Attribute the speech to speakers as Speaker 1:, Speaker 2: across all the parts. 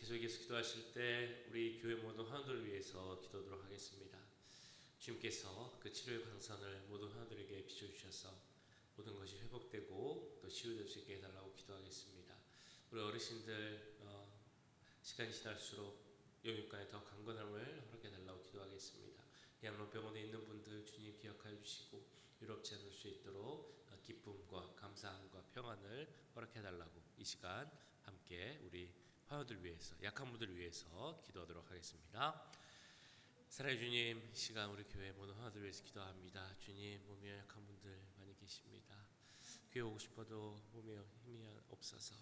Speaker 1: 계속해서 기도하실 때 우리 교회 모든 환우들을 위해서 기도하도록 하겠습니다. 주님께서 그 치료의 강선을 모든 환우들에게 비춰주셔서 모든 것이 회복되고 또 치유될 수 있게 해달라고 기도하겠습니다. 우리 어르신들 시간이 지날수록 영육간에 더 강건함을 허락해달라고 기도하겠습니다. 양로병원에 있는 분들 주님 기억하여 주시고 유럽지 않을 수 있도록 기쁨과 감사함과 평안을 허락해달라고 이 시간 함께 우리 화요들 위해서 약한 분들을 위해서 기도하도록 하겠습니다. 사랑의 주님, 이 시간 우리 교회 모든 화요들 위해서 기도합니다. 주님, 몸이 약한 분들 많이 계십니다. 교회 오고 싶어도 몸에 힘이 없어서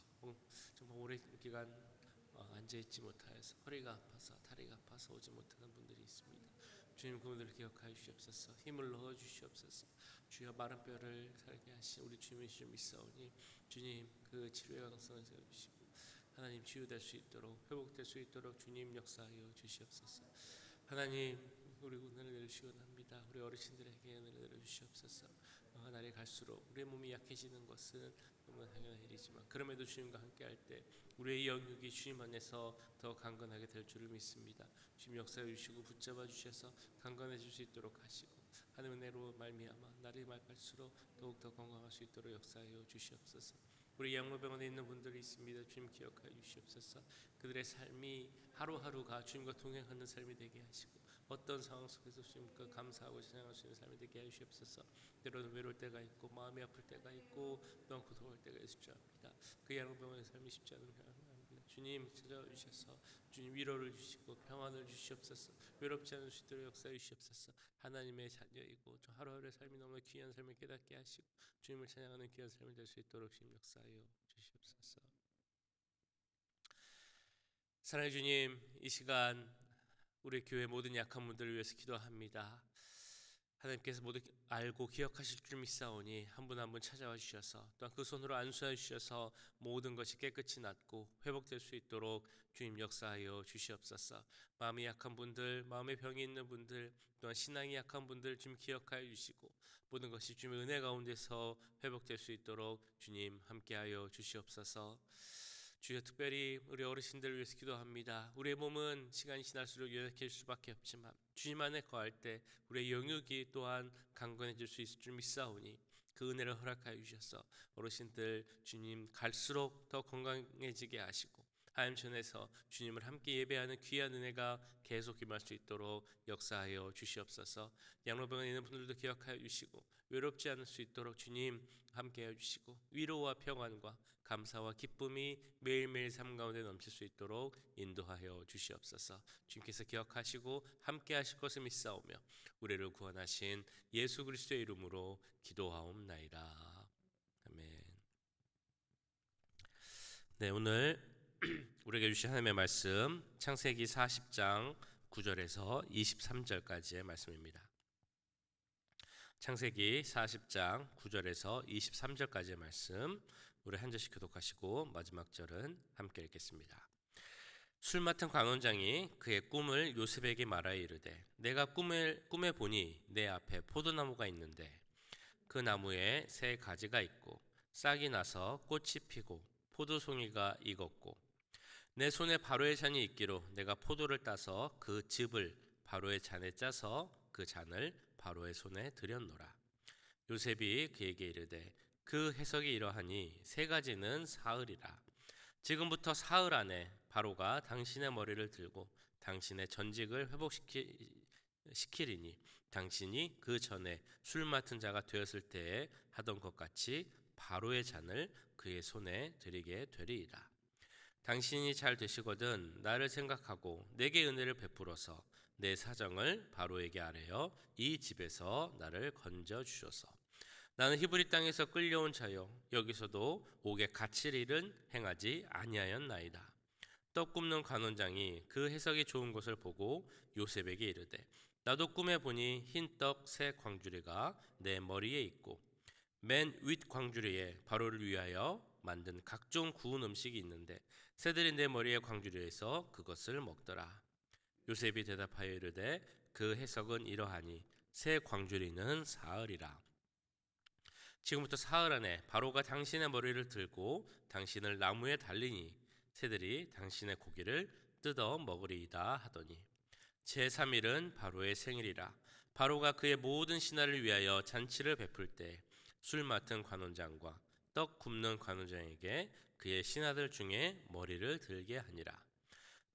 Speaker 1: 정말 오랜 기간 앉아있지 못하여서 허리가 아파서 다리가 아파서 오지 못하는 분들이 있습니다. 주님, 그분들을 기억하여 주시옵소서. 힘을 넣어 주시옵소서. 주여 마른 뼈를 살게 하신 우리 주님의 줄 믿사오니 주님 그 치료의 강성을 세워주시고 하나님 치유될 수 있도록 회복될 수 있도록 주님 역사하여 주시옵소서. 하나님 우리 오늘을 내려주시옵나이다. 우리 어르신들에게 은혜를 내려주시옵소서. 날이 갈수록 우리의 몸이 약해지는 것은 너무 당연한 일이지만 그럼에도 주님과 함께할 때 우리의 영육이 주님 안에서 더 강건하게 될 줄을 믿습니다. 주님 역사해 주시고 붙잡아 주셔서 강건해질 수 있도록 하시고 하나님의 은혜로 말미암아 날이 갈수록 더욱 더 건강할 수 있도록 역사하여 주시옵소서. 우리 양로병원에 있는 분들이 있습니다. 주님 기억하여 주시옵소서. 그들의 삶이 하루하루가 주님과 동행하는 삶이 되게 하시고 어떤 상황 속에서 주님과 감사하고 찬양할 수 있는 삶이 되게 하여 주시옵소서. 때로는 외로울 때가 있고 마음이 아플 때가 있고 또한 고통할 때가 있을 줄 압니다. 그 양로병원의 삶이 쉽지 않은 합니다. 주님 찾아주셔서 주님 위로를 주시고 평안을 주시옵소서. 외롭지 않을 수 있도록 역사해 주시옵소서. 하나님의 자녀이고 하루하루의 삶이 너무 귀한 삶을 깨닫게 하시고 주님을 찬양하는 귀한 삶을 될 수 있도록 주님 역사하여 주시옵소서. 사랑의 주님, 이 시간 우리 교회 모든 약한 분들을 위해서 기도합니다. 하나님께서 모두 알고 기억하실 줄 믿사오니 한 분 한 분 찾아와 주셔서 또한 그 손으로 안수하여 주셔서 모든 것이 깨끗이 낫고 회복될 수 있도록 주님 역사하여 주시옵소서. 마음이 약한 분들, 마음에 병이 있는 분들, 또한 신앙이 약한 분들 주님 기억하여 주시고 모든 것이 주님의 은혜 가운데서 회복될 수 있도록 주님 함께하여 주시옵소서. 주여 특별히 우리 어르신들을 위해서 기도합니다. 우리의 몸은 시간이 지날수록 연약해질 수밖에 없지만 주님 안에 거할 때 우리의 영육이 또한 강건해질 수 있을 줄 믿사오니 그 은혜를 허락하여 주셔서 어르신들 주님 갈수록 더 건강해지게 하시고 하나님 전에서 주님을 함께 예배하는 귀한 은혜가 계속 임할 수 있도록 역사하여 주시옵소서. 양로병원에 있는 분들도 기억하여 주시고 외롭지 않을 수 있도록 주님 함께하여 주시고 위로와 평안과 감사와 기쁨이 매일매일 삶 가운데 넘칠 수 있도록 인도하여 주시옵소서. 주님께서 기억하시고 함께하실 것을 믿사오며 우리를 구원하신 예수 그리스도의 이름으로 기도하옵나이다. 아멘. 네, 오늘 우리에게 주신 하나님의 말씀 창세기 40장 9절에서 23절까지의 말씀입니다. 창세기 40장 9절에서 23절까지의 말씀 우리 한 절씩 교독하시고 마지막 절은 함께 읽겠습니다. 술 맡은 관원장이 그의 꿈을 요셉에게 말하여 이르되 내가 꿈에 보니 내 앞에 포도나무가 있는데 그 나무에 새 가지가 있고 싹이 나서 꽃이 피고 포도송이가 익었고 내 손에 바로의 잔이 있기로 내가 포도를 따서 그 즙을 바로의 잔에 짜서 그 잔을 바로의 손에 들였노라. 요셉이 그에게 이르되 그 해석이 이러하니 세 가지는 사흘이라. 지금부터 사흘 안에 바로가 당신의 머리를 들고 당신의 전직을 회복시키리니 당신이 그 전에 술 맡은 자가 되었을 때에 하던 것 같이 바로의 잔을 그의 손에 드리게 되리이다. 당신이 잘 되시거든 나를 생각하고 내게 은혜를 베풀어서 내 사정을 바로에게 아뢰어 이 집에서 나를 건져 주소서. 나는 히브리 땅에서 끌려온 자요 여기서도 옥에 갇힐 일은 행하지 아니하였나이다. 떡 굽는 관원장이 그 해석이 좋은 것을 보고 요셉에게 이르되 나도 꿈에 보니 흰 떡 세 광주리가 내 머리에 있고 맨 윗 광주리에 바로를 위하여 만든 각종 구운 음식이 있는데 새들이 내 머리에 광주리에서 그것을 먹더라. 요셉이 대답하여 이르되 그 해석은 이러하니 새 광주리는 사흘이라. 지금부터 사흘 안에 바로가 당신의 머리를 들고 당신을 나무에 달리니 새들이 당신의 고기를 뜯어 먹으리이다 하더니 제3일은 바로의 생일이라. 바로가 그의 모든 신하를 위하여 잔치를 베풀 때 술 맡은 관원장과 떡 굽는 관원장에게 그의 신하들 중에 머리를 들게 하니라.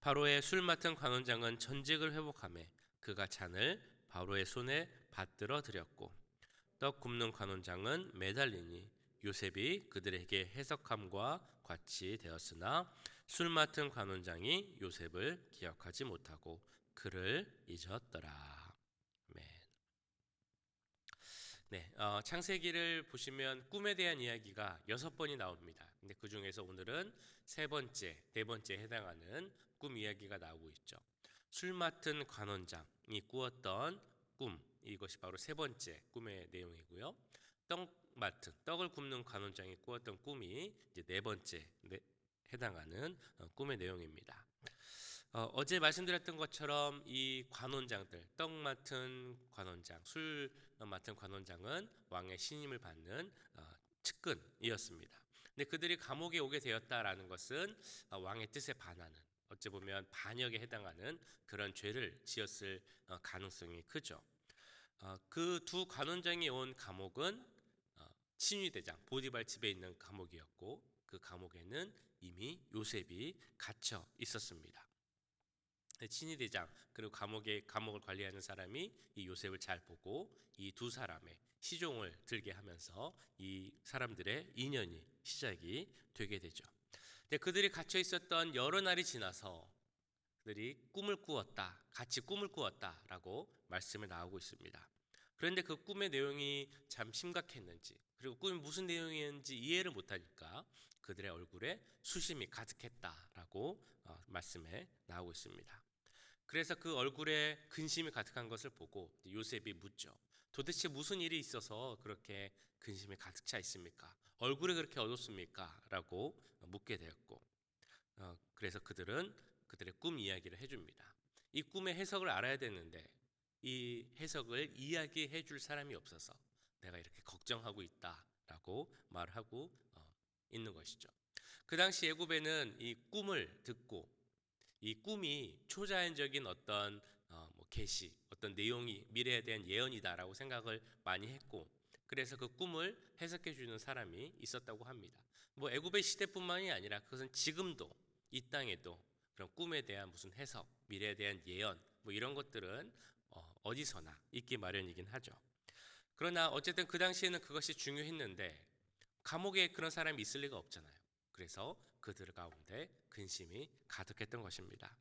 Speaker 1: 바로의 술 맡은 관원장은 전직을 회복하매 그가 잔을 바로의 손에 받들어 드렸고 떡 굽는 관원장은 매달리니 요셉이 그들에게 해석함과 같이 되었으나 술 맡은 관원장이 요셉을 기억하지 못하고 그를 잊었더라. 아멘. 네, 창세기를 보시면 꿈에 대한 이야기가 6번이 나옵니다. 근데 그 중에서 오늘은 네 번째에 해당하는 꿈 이야기가 나오고 있죠. 술 맡은 관원장이 꾸었던 꿈, 이것이 바로 세 번째 꿈의 내용이고요. 떡을 굽는 관원장이 꾸었던 꿈이 이제 네 번째 해당하는 꿈의 내용입니다. 어제 말씀드렸던 것처럼 이 관원장들, 떡 맡은 관원장, 술 맡은 관원장은 왕의 신임을 받는 측근이었습니다. 근데 그들이 감옥에 오게 되었다라는 것은 왕의 뜻에 반하는, 어찌 보면 반역에 해당하는 그런 죄를 지었을 가능성이 크죠. 그 두 관원장이 온 감옥은 친위대장 보디발 집에 있는 감옥이었고 그 감옥에는 이미 요셉이 갇혀 있었습니다. 친위대장 그리고 감옥을 관리하는 사람이 이 요셉을 잘 보고 이 두 사람의 시종을 들게 하면서 이 사람들의 인연이 시작이 되게 되죠. 근데 그들이 갇혀 있었던 여러 날이 지나서 그들이 꿈을 꾸었다, 같이 꿈을 꾸었다라고 말씀이 나오고 있습니다. 그런데 그 꿈의 내용이 참 심각했는지 그리고 꿈이 무슨 내용이었는지 이해를 못하니까 그들의 얼굴에 수심이 가득했다라고 말씀에 나오고 있습니다. 그래서 그 얼굴에 근심이 가득한 것을 보고 요셉이 묻죠. 도대체 무슨 일이 있어서 그렇게 근심이 가득 차 있습니까? 얼굴이 그렇게 어둡습니까? 라고 묻게 되었고 그래서 그들의 꿈 이야기를 해줍니다. 이 꿈의 해석을 알아야 되는데 이 해석을 이야기해 줄 사람이 없어서 내가 이렇게 걱정하고 있다라고 말하고 있는 것이죠. 그 당시 애굽에는 이 꿈을 듣고 이 꿈이 초자연적인 어떤 계시, 어떤 내용이 미래에 대한 예언이다라고 생각을 많이 했고 그래서 그 꿈을 해석해 주는 사람이 있었다고 합니다. 애굽의 시대뿐만이 아니라 그것은 지금도 이 땅에도 그런 꿈에 대한 무슨 해석, 미래에 대한 예언 이런 것들은 어디서나 있기 마련이긴 하죠. 그러나 어쨌든 그 당시에는 그것이 중요했는데 감옥에 그런 사람이 있을 리가 없잖아요. 그래서 그들 가운데 근심이 가득했던 것입니다.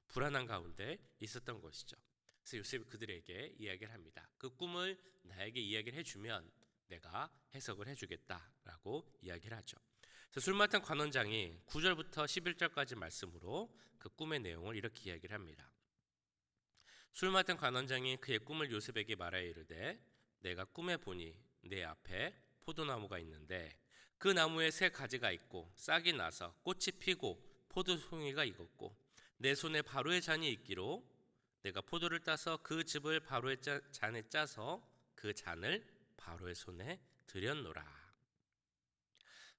Speaker 1: 불안한 가운데 있었던 것이죠. 그래서 요셉이 그들에게 이야기를 합니다. 그 꿈을 나에게 이야기를 해주면 내가 해석을 해주겠다라고 이야기를 하죠. 그래서 술 맡은 관원장이 9절부터 11절까지 말씀으로 그 꿈의 내용을 이렇게 이야기를 합니다. 술 맡은 관원장이 그의 꿈을 요셉에게 말하여 이르되 내가 꿈에 보니 내 앞에 포도나무가 있는데 그 나무에 새 가지가 있고 싹이 나서 꽃이 피고 포도송이가 익었고 내 손에 바로의 잔이 있기로 내가 포도를 따서 그 즙을 바로의 잔에 짜서 그 잔을 바로의 손에 들였노라.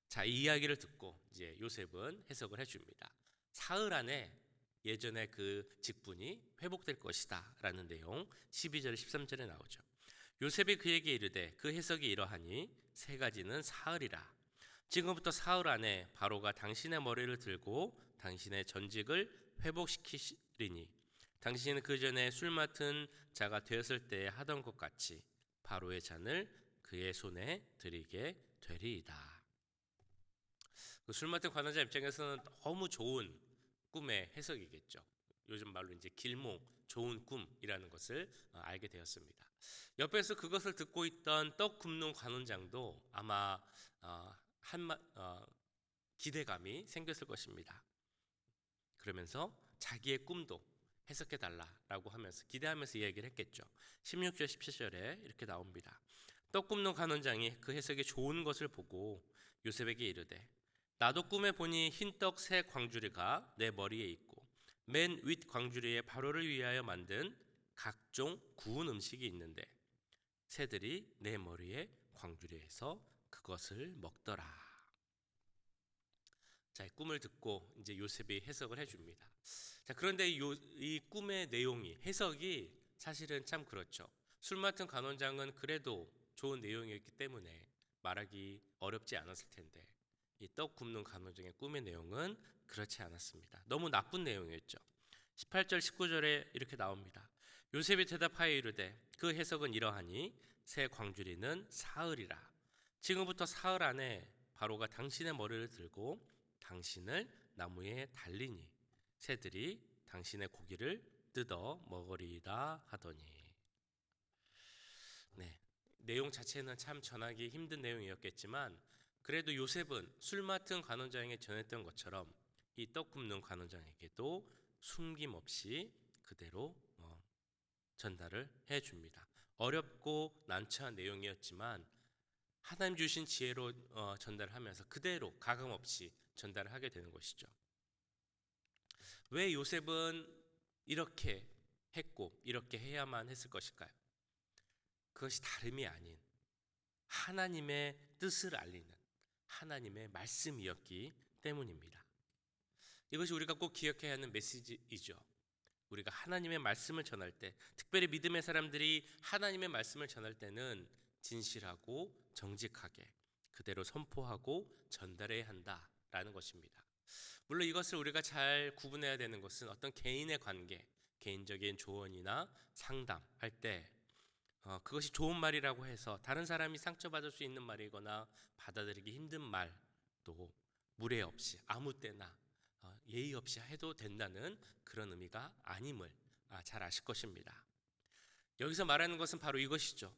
Speaker 1: 자, 이 이야기를 듣고 이제 요셉은 해석을 해줍니다. 사흘 안에 예전에 그 직분이 회복될 것이다 라는 내용 12절 13절에 나오죠. 요셉이 그에게 이르되 그 해석이 이러하니 세 가지는 사흘이라. 지금부터 사흘 안에 바로가 당신의 머리를 들고 당신의 전직을 회복시키리니 당신은 그 전에 술 맡은 자가 되었을 때 하던 것 같이 바로의 잔을 그의 손에 드리게 되리이다. 술 맡은 관원자 입장에서는 너무 좋은 꿈의 해석이겠죠. 요즘 말로 이제 길몽, 좋은 꿈이라는 것을 알게 되었습니다. 옆에서 그것을 듣고 있던 떡 굽는 관원장도 아마 기대감이 생겼을 것입니다. 그러면서 자기의 꿈도 해석해 달라라고 하면서 기대하면서 이야기를 했겠죠. 16절 17절에 이렇게 나옵니다. 떡 굽는 관원장이 그 해석이 좋은 것을 보고 요셉에게 이르되 나도 꿈에 보니 흰떡 새 광주리가 내 머리에 있고 맨 윗 광주리에 바로를 위하여 만든 각종 구운 음식이 있는데 새들이 내 머리에 광주리에서 그것을 먹더라. 자, 이 꿈을 듣고 이제 요셉이 해석을 해줍니다. 자, 그런데 이 꿈의 내용이 해석이 사실은 참 그렇죠. 술 맡은 간원장은 그래도 좋은 내용이었기 때문에 말하기 어렵지 않았을 텐데 이 떡 굽는 간원장의 꿈의 내용은 그렇지 않았습니다. 너무 나쁜 내용이었죠. 18절 19절에 이렇게 나옵니다. 요셉이 대답하여 이르되 그 해석은 이러하니 새 광주리는 사흘이라. 지금부터 사흘 안에 바로가 당신의 머리를 들고 당신을 나무에 달리니 새들이 당신의 고기를 뜯어 먹으리이다 하더니. 네, 내용 자체는 참 전하기 힘든 내용이었겠지만 그래도 요셉은 술 맡은 간원장에게 전했던 것처럼 이 떡 굽는 간원장에게도 숨김없이 그대로 전달을 해줍니다. 어렵고 난처한 내용이었지만 하나님 주신 지혜로 전달하면서 그대로 가감없이 전달을 하게 되는 것이죠. 왜 요셉은 이렇게 했고 이렇게 해야만 했을 것일까요? 그것이 다름이 아닌 하나님의 뜻을 알리는 하나님의 말씀이었기 때문입니다. 이것이 우리가 꼭 기억해야 하는 메시지이죠. 우리가 하나님의 말씀을 전할 때, 특별히 믿음의 사람들이 하나님의 말씀을 전할 때는 진실하고 정직하게 그대로 선포하고 전달해야 한다라는 것입니다. 물론 이것을 우리가 잘 구분해야 되는 것은 어떤 개인의 관계, 개인적인 조언이나 상담할 때 그것이 좋은 말이라고 해서 다른 사람이 상처받을 수 있는 말이거나 받아들이기 힘든 말도 무례 없이 아무 때나 예의 없이 해도 된다는 그런 의미가 아님을 잘 아실 것입니다. 여기서 말하는 것은 바로 이것이죠.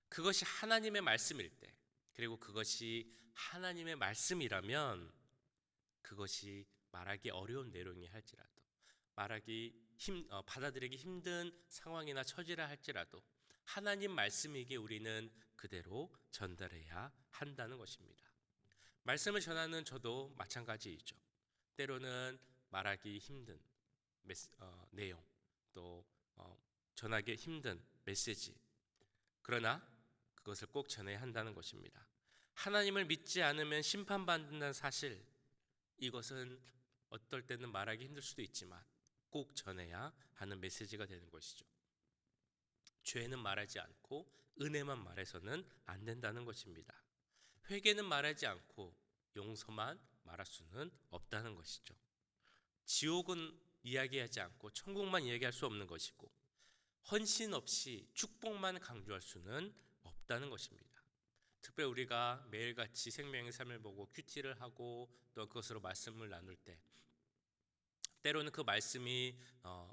Speaker 1: 그것이 하나님의 말씀일 때, 그리고 그것이 하나님의 말씀이라면 그것이 말하기 어려운 내용이 할지라도, 받아들이기 힘든 상황이나 처지라 할지라도 하나님 말씀이기에 우리는 그대로 전달해야 한다는 것입니다. 말씀을 전하는 저도 마찬가지이죠. 때로는 말하기 힘든 내용, 또 전하기 힘든 메시지, 그러나 그것을 꼭 전해야 한다는 것입니다. 하나님을 믿지 않으면 심판받는다는 사실, 이것은 어떨 때는 말하기 힘들 수도 있지만 꼭 전해야 하는 메시지가 되는 것이죠. 죄는 말하지 않고 은혜만 말해서는 안 된다는 것입니다. 회개는 말하지 않고 용서만 말할 수는 없다는 것이죠. 지옥은 이야기하지 않고 천국만 이야기할 수 없는 것이고, 헌신 없이 축복만 강조할 수는 없다는 것입니다. 특별히 우리가 매일같이 생명의 삶을 보고 큐티를 하고 또 그것으로 말씀을 나눌 때 때로는 그 말씀이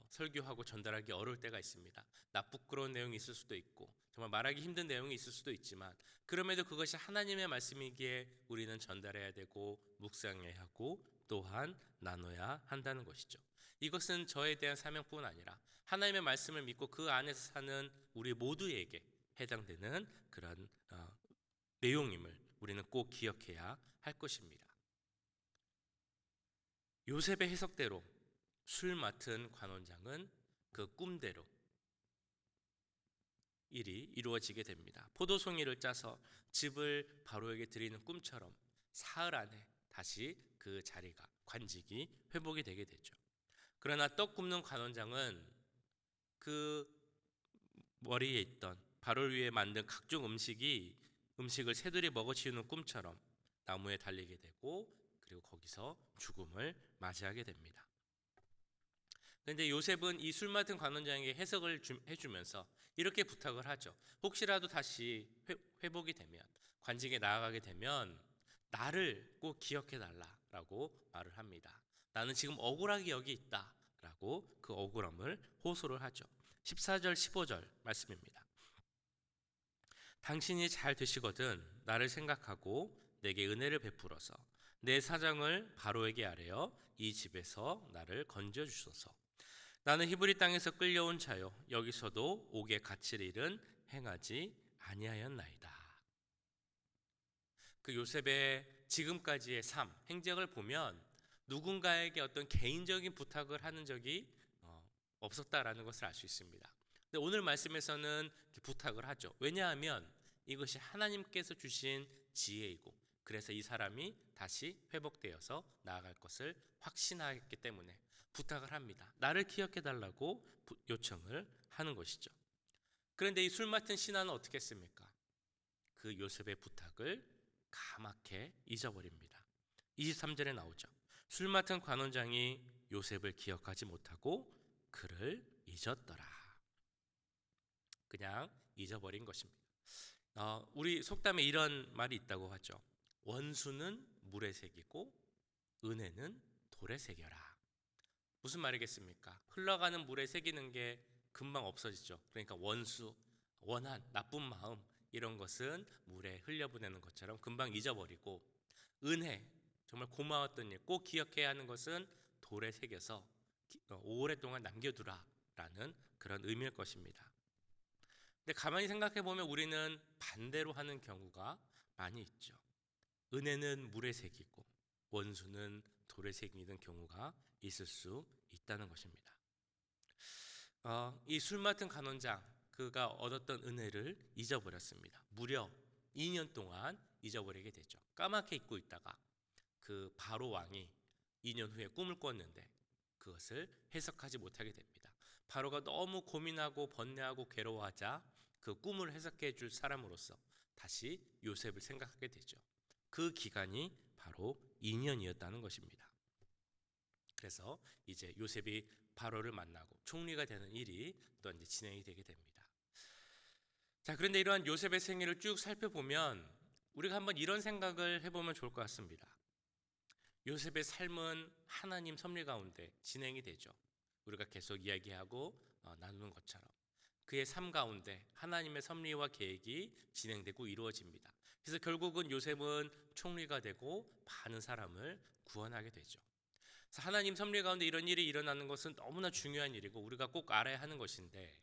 Speaker 1: 설교하고 전달하기 어려울 때가 있습니다. 부끄러운 내용이 있을 수도 있고 정말 말하기 힘든 내용이 있을 수도 있지만 그럼에도 그것이 하나님의 말씀이기에 우리는 전달해야 되고 묵상해야 하고 또한 나눠야 한다는 것이죠. 이것은 저에 대한 사명뿐 아니라 하나님의 말씀을 믿고 그 안에서 사는 우리 모두에게 해당되는 그런 내용임을 우리는 꼭 기억해야 할 것입니다. 요셉의 해석대로 술 맡은 관원장은 그 꿈대로 일이 이루어지게 됩니다. 포도송이를 짜서 즙을 바로에게 드리는 꿈처럼 사흘 안에 다시 그 자리가 관직이 회복이 되게 되죠. 그러나 떡 굽는 관원장은 그 머리에 있던 바로 위에 만든 각종 음식을 새들이 먹어치우는 꿈처럼 나무에 달리게 되고 그리고 거기서 죽음을 맞이하게 됩니다. 그런데 요셉은 이 술 맡은 관원장에게 해석을 해주면서 이렇게 부탁을 하죠. 혹시라도 다시 회복이 되면 관직에 나아가게 되면 나를 꼭 기억해 달라라고 말을 합니다. 나는 지금 억울하게 여기 있다라고 그 억울함을 호소를 하죠. 14절 15절 말씀입니다. 당신이 잘 되시거든 나를 생각하고 내게 은혜를 베풀어서 내 사정을 바로에게 아뢰어 이 집에서 나를 건져 주소서. 나는 히브리 땅에서 끌려온 자요 여기서도 옥에 갇힐 일은 행하지 아니하였나이다. 그 요셉의 지금까지의 삶, 행적을 보면 누군가에게 어떤 개인적인 부탁을 하는 적이 없었다라는 것을 알 수 있습니다. 근데 오늘 말씀에서는 부탁을 하죠. 왜냐하면 이것이 하나님께서 주신 지혜이고 그래서 이 사람이 다시 회복되어서 나아갈 것을 확신하기 때문에 부탁을 합니다. 나를 기억해 달라고 요청을 하는 것이죠. 그런데 이 술 맡은 신하는 어떻게 했습니까? 그 요셉의 부탁을 까맣게 잊어버립니다. 23절에 나오죠. 술 맡은 관원장이 요셉을 기억하지 못하고 그를 잊었더라. 그냥 잊어버린 것입니다. 우리 속담에 이런 말이 있다고 하죠. 원수는 물에 새기고 은혜는 돌에 새겨라. 무슨 말이겠습니까? 흘러가는 물에 새기는 게 금방 없어지죠. 그러니까 원수, 원한, 나쁜 마음 이런 것은 물에 흘려보내는 것처럼 금방 잊어버리고, 은혜, 정말 고마웠던 일, 꼭 기억해야 하는 것은 돌에 새겨서 오랫동안 남겨두라라는 그런 의미일 것입니다. 근데 가만히 생각해 보면 우리는 반대로 하는 경우가 많이 있죠. 은혜는 물에 새기고 원수는 돌에 새기는 경우가 있을 수 있다는 것입니다. 이 술 맡은 간원장, 그가 얻었던 은혜를 잊어버렸습니다. 무려 2년 동안 잊어버리게 되죠. 까맣게 잊고 있다가 그 바로 왕이 2년 후에 꿈을 꿨는데 그것을 해석하지 못하게 됩니다. 바로가 너무 고민하고 번뇌하고 괴로워하자 그 꿈을 해석해 줄 사람으로서 다시 요셉을 생각하게 되죠. 그 기간이 바로 2년이었다는 것입니다. 그래서 이제 요셉이 바로를 만나고 총리가 되는 일이 또 이제 진행이 되게 됩니다. 자, 그런데 이러한 요셉의 생애를 쭉 살펴보면 우리가 한번 이런 생각을 해보면 좋을 것 같습니다. 요셉의 삶은 하나님 섭리 가운데 진행이 되죠. 우리가 계속 이야기하고 나누는 것처럼 그의 삶 가운데 하나님의 섭리와 계획이 진행되고 이루어집니다. 그래서 결국은 요셉은 총리가 되고 많은 사람을 구원하게 되죠. 그래서 하나님 섭리 가운데 이런 일이 일어나는 것은 너무나 중요한 일이고 우리가 꼭 알아야 하는 것인데,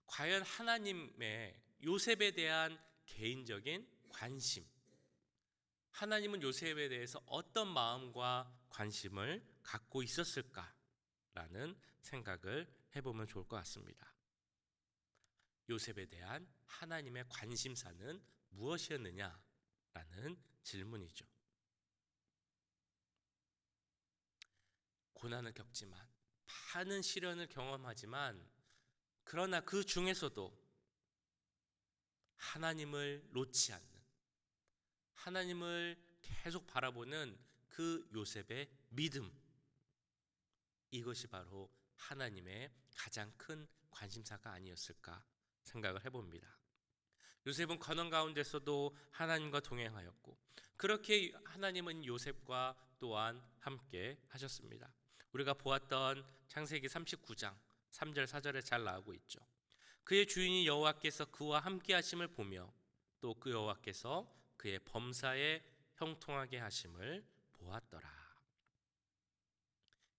Speaker 1: 과연 하나님의 요셉에 대한 개인적인 관심, 하나님은 요셉에 대해서 어떤 마음과 관심을 갖고 있었을까라는 생각을 해보면 좋을 것 같습니다. 요셉에 대한 하나님의 관심사는 무엇이었느냐라는 질문이죠. 고난을 겪지만 많은 시련을 경험하지만 그러나 그 중에서도 하나님을 놓지 않는, 하나님을 계속 바라보는 그 요셉의 믿음, 이것이 바로 하나님의 가장 큰 관심사가 아니었을까 생각을 해봅니다. 요셉은 고난 가운데서도 하나님과 동행하였고 그렇게 하나님은 요셉과 또한 함께 하셨습니다. 우리가 보았던 창세기 39장 3절 4절에 잘 나오고 있죠. 그의 주인이 여호와께서 그와 함께 하심을 보며 또 그 여호와께서 그의 범사에 형통하게 하심을 보았더라.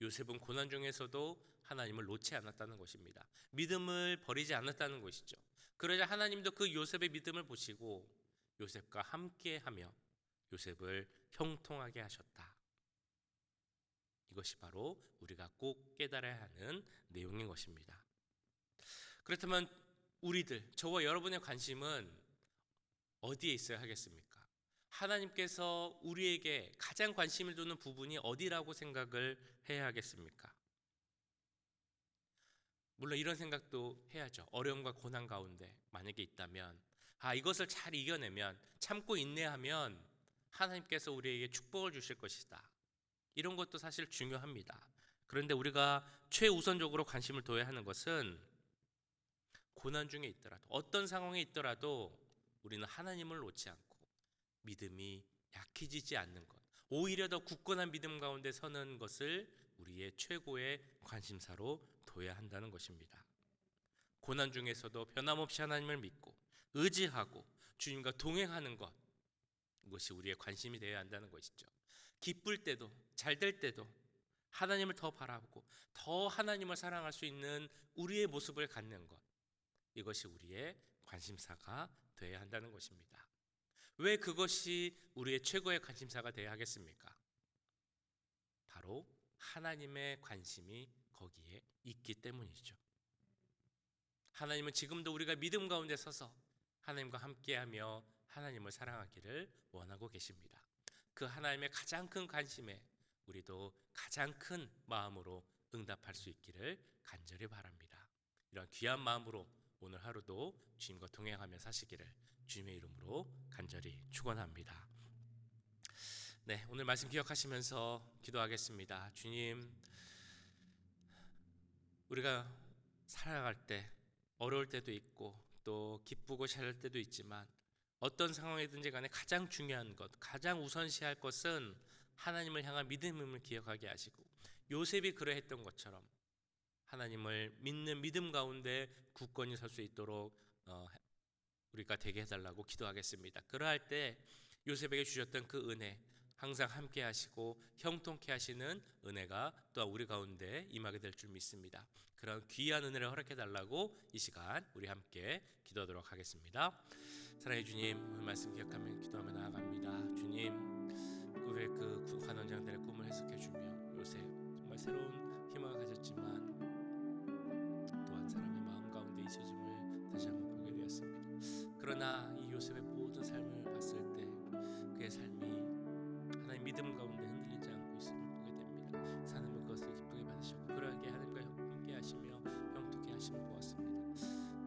Speaker 1: 요셉은 고난 중에서도 하나님을 놓지 않았다는 것입니다. 믿음을 버리지 않았다는 것이죠. 그러자 하나님도 그 요셉의 믿음을 보시고 요셉과 함께하며 요셉을 형통하게 하셨다. 이것이 바로 우리가 꼭 깨달아야 하는 내용인 것입니다. 그렇다면 우리들, 저와 여러분의 관심은 어디에 있어야 하겠습니까? 하나님께서 우리에게 가장 관심을 두는 부분이 어디라고 생각을 해야 하겠습니까? 물론 이런 생각도 해야죠. 어려움과 고난 가운데 만약에 있다면 이것을 잘 이겨내면, 참고 인내하면 하나님께서 우리에게 축복을 주실 것이다. 이런 것도 사실 중요합니다. 그런데 우리가 최우선적으로 관심을 둬야 하는 것은 고난 중에 있더라도, 어떤 상황에 있더라도 우리는 하나님을 놓지 않고 믿음이 약해지지 않는 것, 오히려 더 굳건한 믿음 가운데 서는 것을 우리의 최고의 관심사로 둬야 한다는 것입니다. 고난 중에서도 변함없이 하나님을 믿고 의지하고 주님과 동행하는 것, 이것이 우리의 관심이 되어야 한다는 것이죠. 기쁠 때도 잘 될 때도 하나님을 더 바라보고 더 하나님을 사랑할 수 있는 우리의 모습을 갖는 것, 이것이 우리의 관심사가 되어야 한다는 것입니다. 왜 그것이 우리의 최고의 관심사가 되어야 하겠습니까? 바로 하나님의 관심이 거기에 있기 때문이죠. 하나님은 지금도 우리가 믿음 가운데 서서 하나님과 함께하며 하나님을 사랑하기를 원하고 계십니다. 그 하나님의 가장 큰 관심에 우리도 가장 큰 마음으로 응답할 수 있기를 간절히 바랍니다. 이런 귀한 마음으로 오늘 하루도 주님과 동행하며 사시기를 주님의 이름으로 간절히 축원합니다. 네, 오늘 말씀 기억하시면서 기도하겠습니다. 주님, 우리가 살아갈 때 어려울 때도 있고 또 기쁘고 잘 때도 있지만 어떤 상황이든지 간에 가장 중요한 것, 가장 우선시할 것은 하나님을 향한 믿음을 기억하게 하시고, 요셉이 그러했던 것처럼 하나님을 믿는 믿음 가운데 굳건히 설 수 있도록 우리가 되게 해달라고 기도하겠습니다. 그러할 때 요셉에게 주셨던 그 은혜, 항상 함께 하시고 형통케 하시는 은혜가 또한 우리 가운데 임하게 될 줄 믿습니다. 그런 귀한 은혜를 허락해 달라고 이 시간 우리 함께 기도하도록 하겠습니다. 사랑해 주님, 오늘 말씀 기억하며 기도하며 나아갑니다. 주님, 그 관원장들의 꿈을 해석해 주며 요셉 정말 새로운 희망을 가졌지만 또한 사람의 마음 가운데 잊혀짐을 다시 한번 보게 되었습니다. 그러나 이 요셉의 모든 삶을 봤을 때 그의 삶이 하나님 믿음 가운데 흔들리지 않고 있음을 보게 됩니다. 하나님은 그것을 기쁘게 받으셨고 그러하게 하나님과 함께 하시며 형통케 하심을 보았습니다.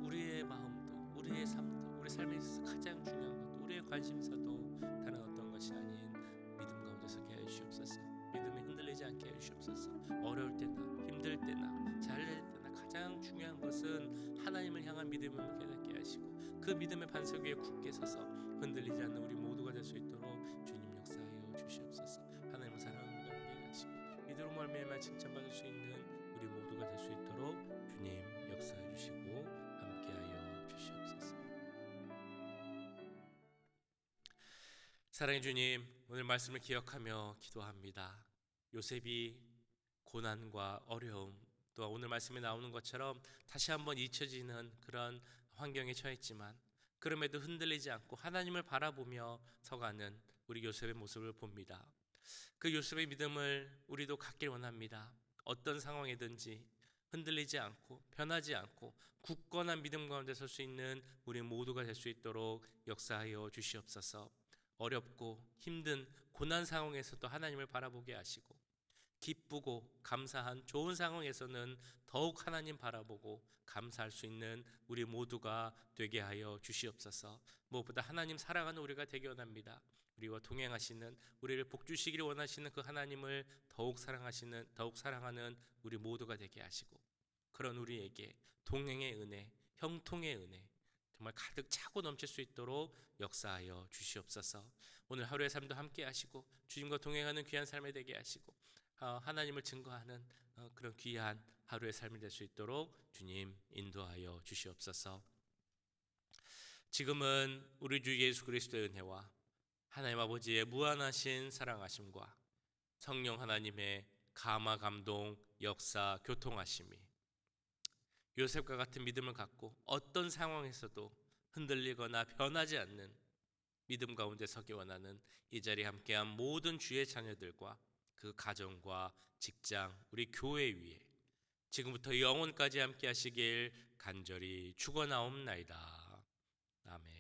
Speaker 1: 우리의 마음도 우리의 삶도 우리 삶에 있어서 가장 중요한 것도 우리의 관심사도 다른 어떤 것이 아닌 믿음 가운데 서게 해 주시옵소서. 믿음에 흔들리지 않게 해 주시옵소서. 어려울 때나 힘들 때나 잘될 때나 가장 중요한 것은 하나님을 향한 믿음을 깨닫게 하시고 그 믿음의 반석 위에 굳게 서서 흔들리지 않는 우리 모두가 될 수 있도록 주님 역사하여 주시옵소서. 하나님을 사랑하는 우리가 되게 하시고 믿음으로 말미암아 칭찬받을 수 있는 우리 모두가 될 수 있도록 주님 역사해 주시고 함께하여 주시옵소서. 사랑해 주님, 오늘 말씀을 기억하며 기도합니다. 요셉이 고난과 어려움, 또 오늘 말씀에 나오는 것처럼 다시 한번 잊혀지는 그런 환경에 처했지만 그럼에도 흔들리지 않고 하나님을 바라보며 서가는 우리 요셉의 모습을 봅니다. 그 요셉의 믿음을 우리도 갖길 원합니다. 어떤 상황이든지 흔들리지 않고 변하지 않고 굳건한 믿음 가운데 설 수 있는 우리 모두가 될 수 있도록 역사하여 주시옵소서. 어렵고 힘든 고난 상황에서도 하나님을 바라보게 하시고 기쁘고 감사한 좋은 상황에서는 더욱 하나님 바라보고 감사할 수 있는 우리 모두가 되게 하여 주시옵소서. 무엇보다 하나님 사랑하는 우리가 되게 원합니다. 우리와 동행하시는 우리를 복주시기를 원하시는 그 하나님을 더욱 사랑하는 우리 모두가 되게 하시고 그런 우리에게 동행의 은혜, 형통의 은혜 정말 가득 차고 넘칠 수 있도록 역사하여 주시옵소서. 오늘 하루의 삶도 함께 하시고 주님과 동행하는 귀한 삶이 되게 하시고 하나님을 증거하는 그런 귀한 하루의 삶이 될 수 있도록 주님 인도하여 주시옵소서. 지금은 우리 주 예수 그리스도의 은혜와 하나님 아버지의 무한하신 사랑하심과 성령 하나님의 감화 감동 역사 교통하심이 요셉과 같은 믿음을 갖고 어떤 상황에서도 흔들리거나 변하지 않는 믿음 가운데 서기 원하는 이 자리에 함께한 모든 주의 자녀들과 그 가정과 직장, 우리 교회 위에 지금부터 영원까지 함께 하시길 간절히 축원하옵나이다. 아멘.